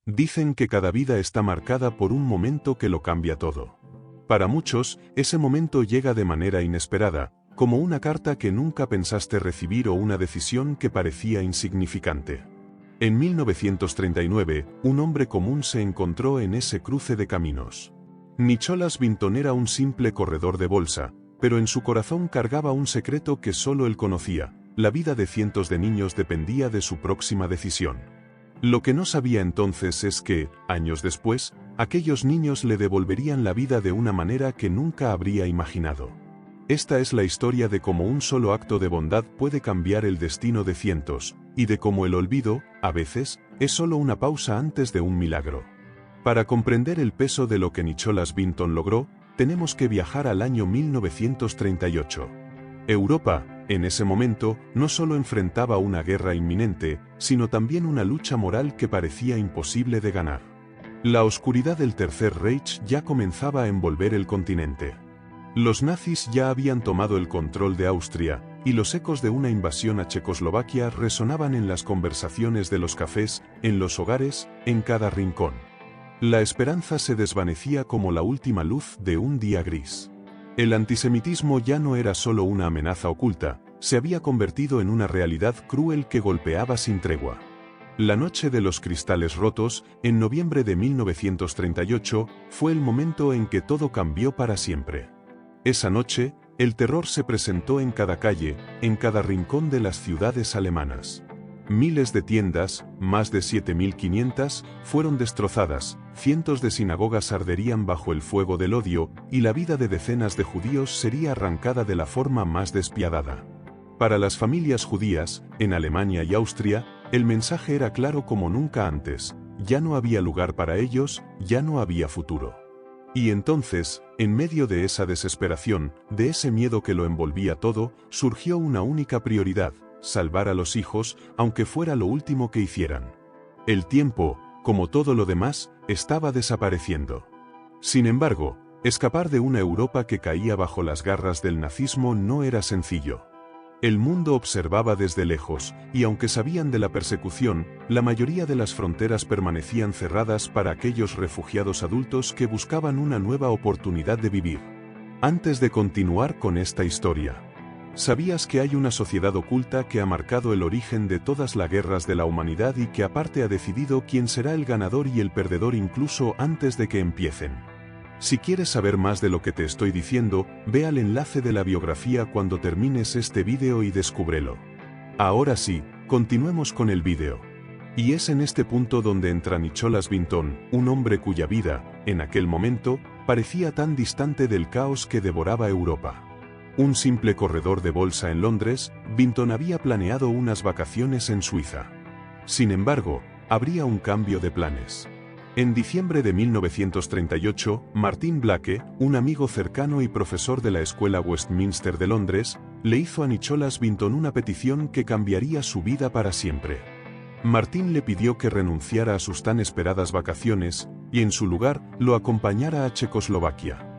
Dicen que cada vida está marcada por un momento que lo cambia todo. Para muchos, ese momento llega de manera inesperada, como una carta que nunca pensaste recibir o una decisión que parecía insignificante. En 1939, un hombre común se encontró en ese cruce de caminos. Nicholas Vinton era un simple corredor de bolsa, pero en su corazón cargaba un secreto que solo él conocía: la vida de cientos de niños dependía de su próxima decisión. Lo que no sabía entonces es que, años después, aquellos niños le devolverían la vida de una manera que nunca habría imaginado. Esta es la historia de cómo un solo acto de bondad puede cambiar el destino de cientos, y de cómo el olvido, a veces, es solo una pausa antes de un milagro. Para comprender el peso de lo que Nicholas Vinton logró, tenemos que viajar al año 1938. Europa, en ese momento, no solo enfrentaba una guerra inminente, sino también una lucha moral que parecía imposible de ganar. La oscuridad del Tercer Reich ya comenzaba a envolver el continente. Los nazis ya habían tomado el control de Austria, y los ecos de una invasión a Checoslovaquia resonaban en las conversaciones de los cafés, en los hogares, en cada rincón. La esperanza se desvanecía como la última luz de un día gris. El antisemitismo ya no era solo una amenaza oculta, se había convertido en una realidad cruel que golpeaba sin tregua. La noche de los cristales rotos, en noviembre de 1938, fue el momento en que todo cambió para siempre. Esa noche, el terror se presentó en cada calle, en cada rincón de las ciudades alemanas. Miles de tiendas, más de 7.500, fueron destrozadas, cientos de sinagogas arderían bajo el fuego del odio, y la vida de decenas de judíos sería arrancada de la forma más despiadada. Para las familias judías, en Alemania y Austria, el mensaje era claro como nunca antes: ya no había lugar para ellos, ya no había futuro. Y entonces, en medio de esa desesperación, de ese miedo que lo envolvía todo, surgió una única prioridad: salvar a los hijos, aunque fuera lo último que hicieran. El tiempo, como todo lo demás, estaba desapareciendo. Sin embargo, escapar de una Europa que caía bajo las garras del nazismo no era sencillo. El mundo observaba desde lejos, y aunque sabían de la persecución, la mayoría de las fronteras permanecían cerradas para aquellos refugiados adultos que buscaban una nueva oportunidad de vivir. Antes de continuar con esta historia, ¿sabías que hay una sociedad oculta que ha marcado el origen de todas las guerras de la humanidad y que aparte ha decidido quién será el ganador y el perdedor incluso antes de que empiecen? Si quieres saber más de lo que te estoy diciendo, ve al enlace de la biografía cuando termines este vídeo y descúbrelo. Ahora sí, continuemos con el vídeo. Y es en este punto donde entra Nicholas Vinton, un hombre cuya vida, en aquel momento, parecía tan distante del caos que devoraba Europa. Un simple corredor de bolsa en Londres, Vinton había planeado unas vacaciones en Suiza. Sin embargo, habría un cambio de planes. En diciembre de 1938, Martin Blake, un amigo cercano y profesor de la Escuela Westminster de Londres, le hizo a Nicholas Vinton una petición que cambiaría su vida para siempre. Martin le pidió que renunciara a sus tan esperadas vacaciones, y en su lugar, lo acompañara a Checoslovaquia.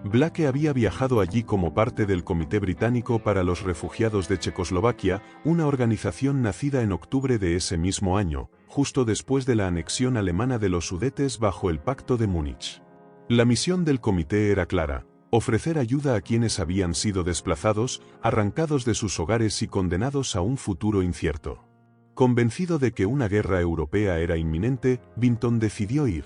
Blake había viajado allí como parte del Comité Británico para los Refugiados de Checoslovaquia, una organización nacida en octubre de ese mismo año, justo después de la anexión alemana de los Sudetes bajo el Pacto de Múnich. La misión del comité era clara: ofrecer ayuda a quienes habían sido desplazados, arrancados de sus hogares y condenados a un futuro incierto. Convencido de que una guerra europea era inminente, Vinton decidió ir.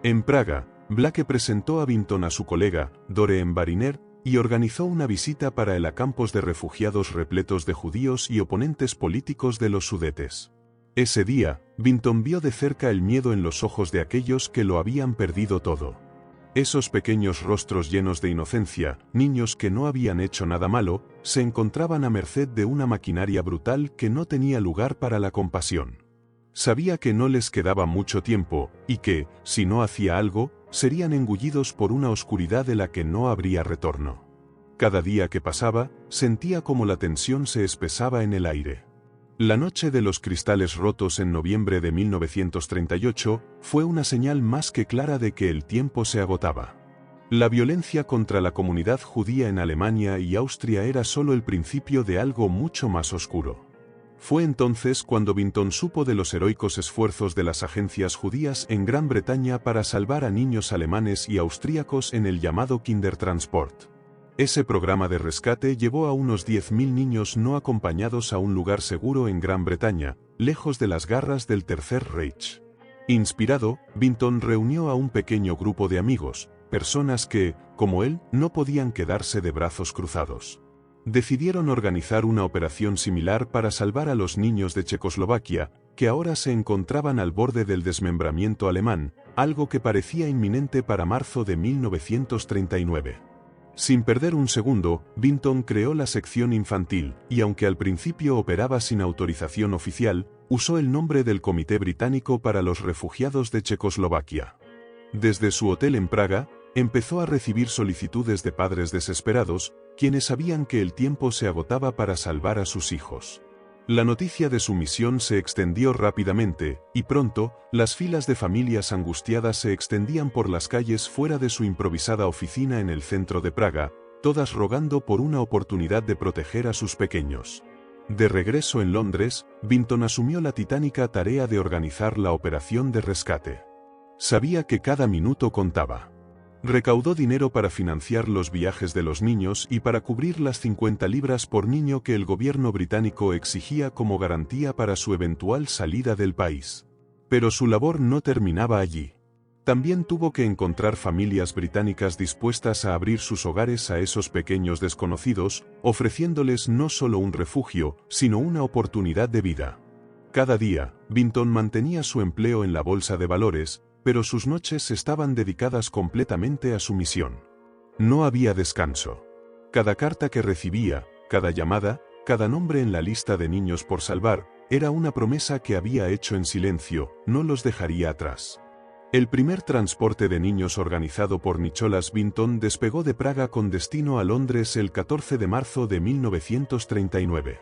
En Praga, Blake presentó a Vinton a su colega, Doreen Bariner, y organizó una visita para el campos de refugiados repletos de judíos y oponentes políticos de los Sudetes. Ese día, Vinton vio de cerca el miedo en los ojos de aquellos que lo habían perdido todo. Esos pequeños rostros llenos de inocencia, niños que no habían hecho nada malo, se encontraban a merced de una maquinaria brutal que no tenía lugar para la compasión. Sabía que no les quedaba mucho tiempo, y que, si no hacía algo, serían engullidos por una oscuridad de la que no habría retorno. Cada día que pasaba, sentía como la tensión se espesaba en el aire. La noche de los cristales rotos en noviembre de 1938 fue una señal más que clara de que el tiempo se agotaba. La violencia contra la comunidad judía en Alemania y Austria era solo el principio de algo mucho más oscuro. Fue entonces cuando Vinton supo de los heroicos esfuerzos de las agencias judías en Gran Bretaña para salvar a niños alemanes y austríacos en el llamado Kindertransport. Ese programa de rescate llevó a unos 10.000 niños no acompañados a un lugar seguro en Gran Bretaña, lejos de las garras del Tercer Reich. Inspirado, Vinton reunió a un pequeño grupo de amigos, personas que, como él, no podían quedarse de brazos cruzados. Decidieron organizar una operación similar para salvar a los niños de Checoslovaquia, que ahora se encontraban al borde del desmembramiento alemán, algo que parecía inminente para marzo de 1939. Sin perder un segundo, Vinton creó la sección infantil, y aunque al principio operaba sin autorización oficial, usó el nombre del Comité Británico para los Refugiados de Checoslovaquia. Desde su hotel en Praga, empezó a recibir solicitudes de padres desesperados, quienes sabían que el tiempo se agotaba para salvar a sus hijos. La noticia de su misión se extendió rápidamente, y pronto, las filas de familias angustiadas se extendían por las calles fuera de su improvisada oficina en el centro de Praga, todas rogando por una oportunidad de proteger a sus pequeños. De regreso en Londres, Vinton asumió la titánica tarea de organizar la operación de rescate. Sabía que cada minuto contaba. Recaudó dinero para financiar los viajes de los niños y para cubrir las 50 libras por niño que el gobierno británico exigía como garantía para su eventual salida del país. Pero su labor no terminaba allí. También tuvo que encontrar familias británicas dispuestas a abrir sus hogares a esos pequeños desconocidos, ofreciéndoles no solo un refugio, sino una oportunidad de vida. Cada día, Vinton mantenía su empleo en la bolsa de valores, pero sus noches estaban dedicadas completamente a su misión. No había descanso. Cada carta que recibía, cada llamada, cada nombre en la lista de niños por salvar, era una promesa que había hecho en silencio, no los dejaría atrás. El primer transporte de niños organizado por Nicholas Vinton despegó de Praga con destino a Londres el 14 de marzo de 1939.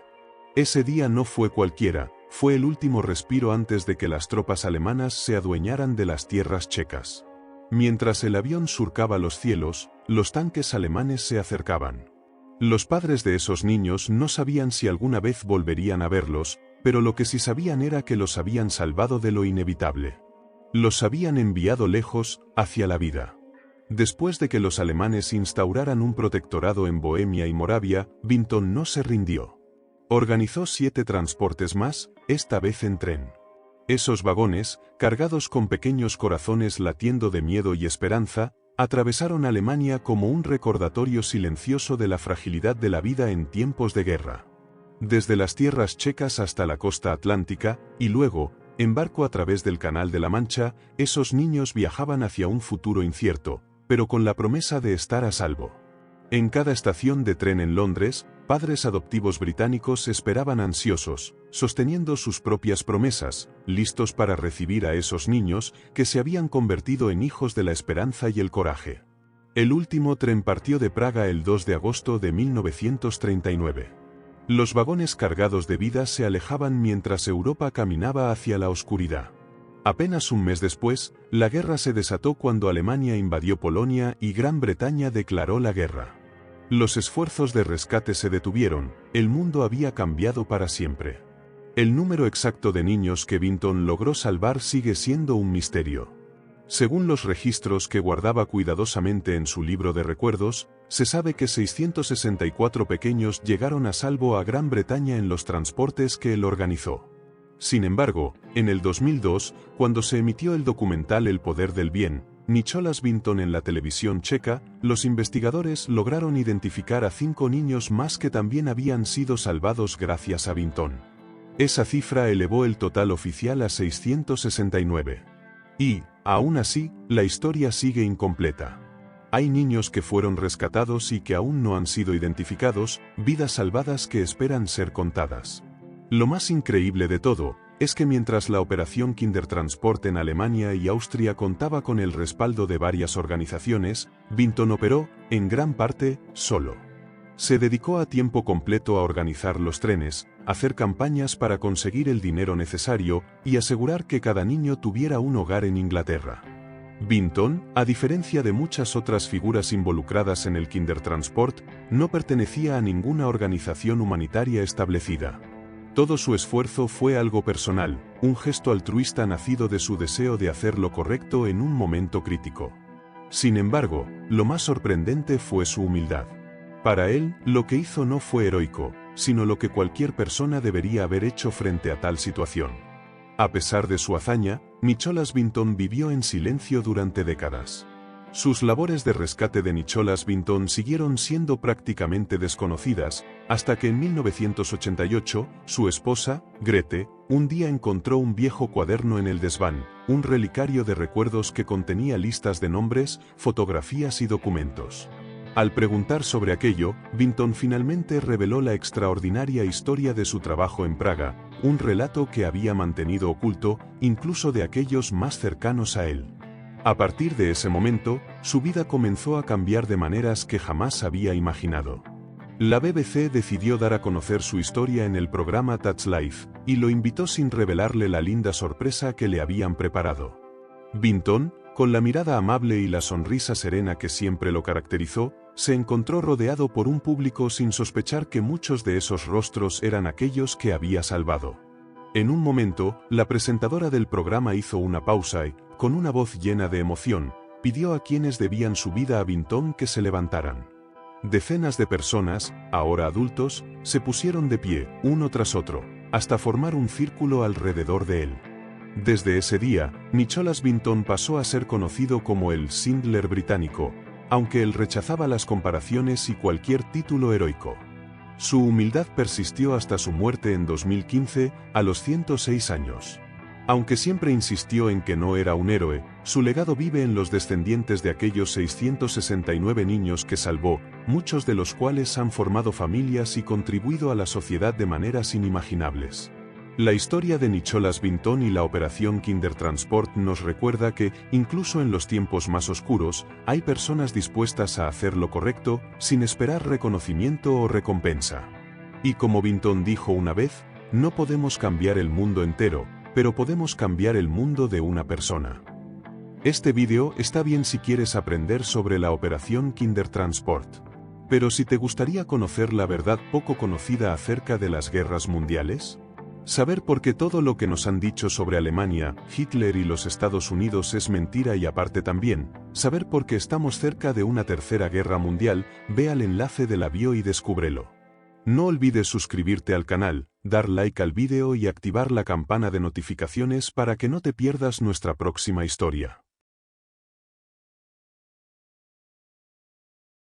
Ese día no fue cualquiera, fue el último respiro antes de que las tropas alemanas se adueñaran de las tierras checas. Mientras el avión surcaba los cielos, los tanques alemanes se acercaban. Los padres de esos niños no sabían si alguna vez volverían a verlos, pero lo que sí sabían era que los habían salvado de lo inevitable. Los habían enviado lejos, hacia la vida. Después de que los alemanes instauraran un protectorado en Bohemia y Moravia, Vinton no se rindió. Organizó 7 transportes más, esta vez en tren. Esos vagones, cargados con pequeños corazones latiendo de miedo y esperanza, atravesaron Alemania como un recordatorio silencioso de la fragilidad de la vida en tiempos de guerra. Desde las tierras checas hasta la costa atlántica, y luego, en barco a través del Canal de la Mancha, esos niños viajaban hacia un futuro incierto, pero con la promesa de estar a salvo. En cada estación de tren en Londres, padres adoptivos británicos esperaban ansiosos, sosteniendo sus propias promesas, listos para recibir a esos niños que se habían convertido en hijos de la esperanza y el coraje. El último tren partió de Praga el 2 de agosto de 1939. Los vagones cargados de vida se alejaban mientras Europa caminaba hacia la oscuridad. Apenas un mes después, la guerra se desató cuando Alemania invadió Polonia y Gran Bretaña declaró la guerra. Los esfuerzos de rescate se detuvieron, el mundo había cambiado para siempre. El número exacto de niños que Vinton logró salvar sigue siendo un misterio. Según los registros que guardaba cuidadosamente en su libro de recuerdos, se sabe que 664 pequeños llegaron a salvo a Gran Bretaña en los transportes que él organizó. Sin embargo, en el 2002, cuando se emitió el documental El poder del bien, Nicholas Vinton en la televisión checa, los investigadores lograron identificar a 5 niños más que también habían sido salvados gracias a Vinton. Esa cifra elevó el total oficial a 669. Y, aún así, la historia sigue incompleta. Hay niños que fueron rescatados y que aún no han sido identificados, vidas salvadas que esperan ser contadas. Lo más increíble de todo, es que mientras la operación Kindertransport en Alemania y Austria contaba con el respaldo de varias organizaciones, Vinton operó, en gran parte, solo. Se dedicó a tiempo completo a organizar los trenes, hacer campañas para conseguir el dinero necesario y asegurar que cada niño tuviera un hogar en Inglaterra. Vinton, a diferencia de muchas otras figuras involucradas en el Kindertransport, no pertenecía a ninguna organización humanitaria establecida. Todo su esfuerzo fue algo personal, un gesto altruista nacido de su deseo de hacer lo correcto en un momento crítico. Sin embargo, lo más sorprendente fue su humildad. Para él, lo que hizo no fue heroico, sino lo que cualquier persona debería haber hecho frente a tal situación. A pesar de su hazaña, Nicholas Vinton vivió en silencio durante décadas. Sus labores de rescate de Nicholas Vinton siguieron siendo prácticamente desconocidas, hasta que en 1988, su esposa, Grete, un día encontró un viejo cuaderno en el desván, un relicario de recuerdos que contenía listas de nombres, fotografías y documentos. Al preguntar sobre aquello, Vinton finalmente reveló la extraordinaria historia de su trabajo en Praga, un relato que había mantenido oculto, incluso de aquellos más cercanos a él. A partir de ese momento, su vida comenzó a cambiar de maneras que jamás había imaginado. La BBC decidió dar a conocer su historia en el programa Touch Life, y lo invitó sin revelarle la linda sorpresa que le habían preparado. Vinton, con la mirada amable y la sonrisa serena que siempre lo caracterizó, se encontró rodeado por un público sin sospechar que muchos de esos rostros eran aquellos que había salvado. En un momento, la presentadora del programa hizo una pausa y, con una voz llena de emoción, pidió a quienes debían su vida a Vinton que se levantaran. Decenas de personas, ahora adultos, se pusieron de pie, uno tras otro, hasta formar un círculo alrededor de él. Desde ese día, Nicholas Vinton pasó a ser conocido como el Schindler británico, aunque él rechazaba las comparaciones y cualquier título heroico. Su humildad persistió hasta su muerte en 2015, a los 106 años. Aunque siempre insistió en que no era un héroe, su legado vive en los descendientes de aquellos 669 niños que salvó, muchos de los cuales han formado familias y contribuido a la sociedad de maneras inimaginables. La historia de Nicholas Vinton y la operación Kindertransport nos recuerda que, incluso en los tiempos más oscuros, hay personas dispuestas a hacer lo correcto, sin esperar reconocimiento o recompensa. Y como Vinton dijo una vez, no podemos cambiar el mundo entero, pero podemos cambiar el mundo de una persona. Este vídeo está bien si quieres aprender sobre la operación Kindertransport. Pero si te gustaría conocer la verdad poco conocida acerca de las guerras mundiales, saber por qué todo lo que nos han dicho sobre Alemania, Hitler y los Estados Unidos es mentira y aparte también, saber por qué estamos cerca de una tercera guerra mundial, ve al enlace de la bio y descúbrelo. No olvides suscribirte al canal, dar like al vídeo y activar la campana de notificaciones para que no te pierdas nuestra próxima historia.